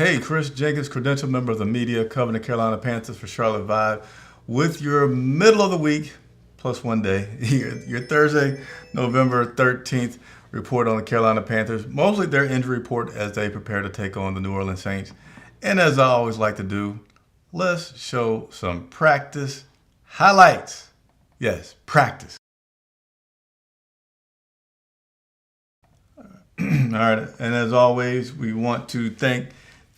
Hey, Chris Jenkins, credentialed member of the media, covering the Carolina Panthers for Charlotte Vibe, with your middle of the week, plus 1 day, your Thursday, November 13th report on the Carolina Panthers, mostly their injury report as they prepare to take on the New Orleans Saints. And as I always like to do, let's show some practice highlights. Yes, practice. All right, and as always, we want to thank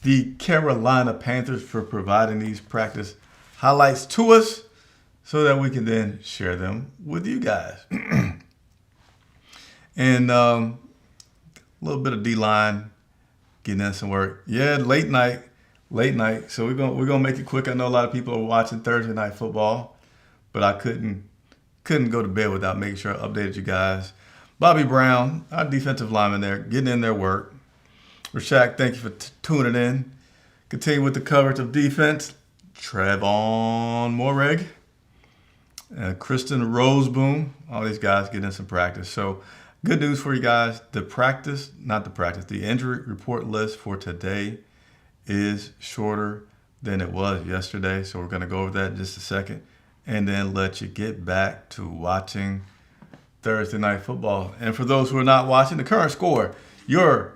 the Carolina Panthers for providing these practice highlights to us so that we can then share them with you guys. And a little bit of D-line, getting in some work. Yeah, late night. So we're gonna make it quick. I know a lot of people are watching Thursday night football, but I couldn't go to bed without making sure I updated you guys. Bobby Brown, our defensive lineman there, getting in their work. Rashak, thank you for tuning in. Continue with the coverage of defense. Trevon Moreg, Kristen Roseboom, all these guys getting in some practice. So good news for you guys. The injury report list for today is shorter than it was yesterday. So we're going to go over that in just a second and then let you get back to watching Thursday night football. And for those who are not watching, the current score, the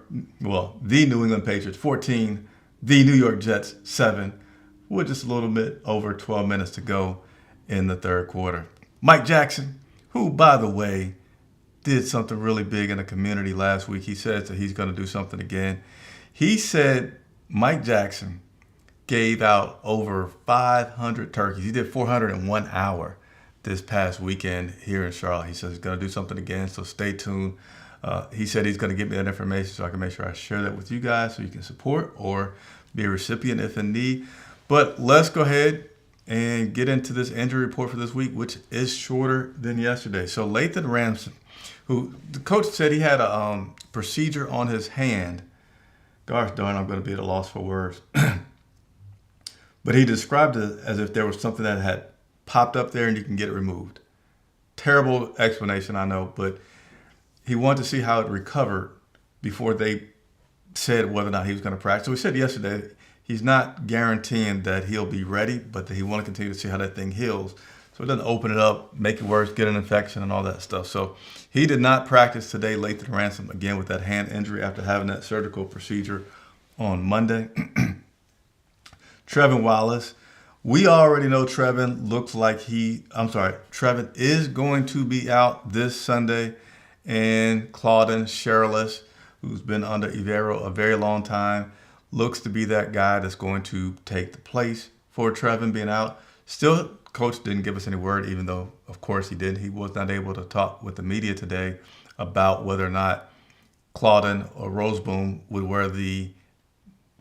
New England Patriots 14, the New York Jets 7, with just a little bit over 12 minutes to go in the third quarter. Mike Jackson, who, by the way, did something really big in the community last week. He says that he's going to do something again. He said Mike Jackson gave out over 500 turkeys. He did 400 in 1 hour this past weekend here in Charlotte. He says he's going to do something again, so stay tuned. He said he's going to give me that information so I can make sure I share that with you guys so you can support or be a recipient if in need. But let's go ahead and get into this injury report for this week, which is shorter than yesterday. So Lathan Ramsey, who the coach said he had a procedure on his hand. Gosh darn, I'm going to be at a loss for words. But he described it as if there was something that had popped up there and you can get it removed. Terrible explanation, I know, but he wanted to see how it recovered before they said whether or not he was going to practice. So he said yesterday he's not guaranteeing that he'll be ready, but that he want to continue to see how that thing heals. So it doesn't open it up, make it worse, get an infection and all that stuff. So he did not practice today, Lathan Ransom, again with that hand injury after having that surgical procedure on Monday. Trevin Wallace. We already know Trevin is going to be out this Sunday. And Claudin Sherrillis, who's been under Ivero a very long time, looks to be that guy that's going to take the place for Trevin being out. Still, coach didn't give us any word, even though, of course, he did. He was not able to talk with the media today about whether or not Claudin or Roseboom would wear the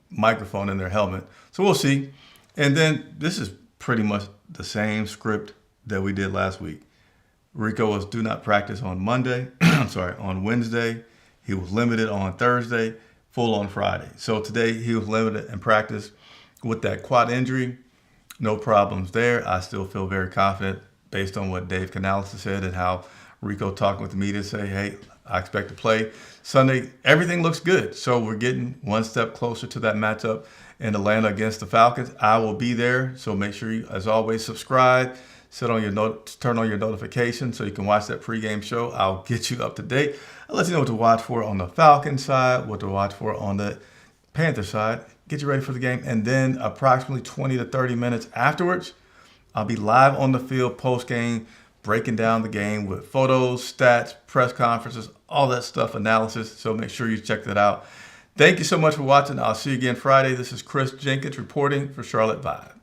microphone in their helmet. So we'll see. And then this is pretty much the same script that we did last week. Rico was do not practice on Monday. On Wednesday. He was limited on Thursday, full on Friday. So today he was limited in practice with that quad injury. No problems there. I still feel very confident based on what Dave Canales said and how Rico talking with the media say, hey, I expect to play Sunday. Everything looks good. So we're getting one step closer to that matchup in Atlanta against the Falcons. I will be there. So make sure you, as always, subscribe. Turn on your notifications so you can watch that pregame show. I'll get you up to date. I'll let you know what to watch for on the Falcons side, what to watch for on the Panthers side. Get you ready for the game. And then approximately 20 to 30 minutes afterwards, I'll be live on the field post-game, breaking down the game with photos, stats, press conferences, all that stuff, analysis. So make sure you check that out. Thank you so much for watching. I'll see you again Friday. This is Chris Jenkins reporting for Charlotte Vibe.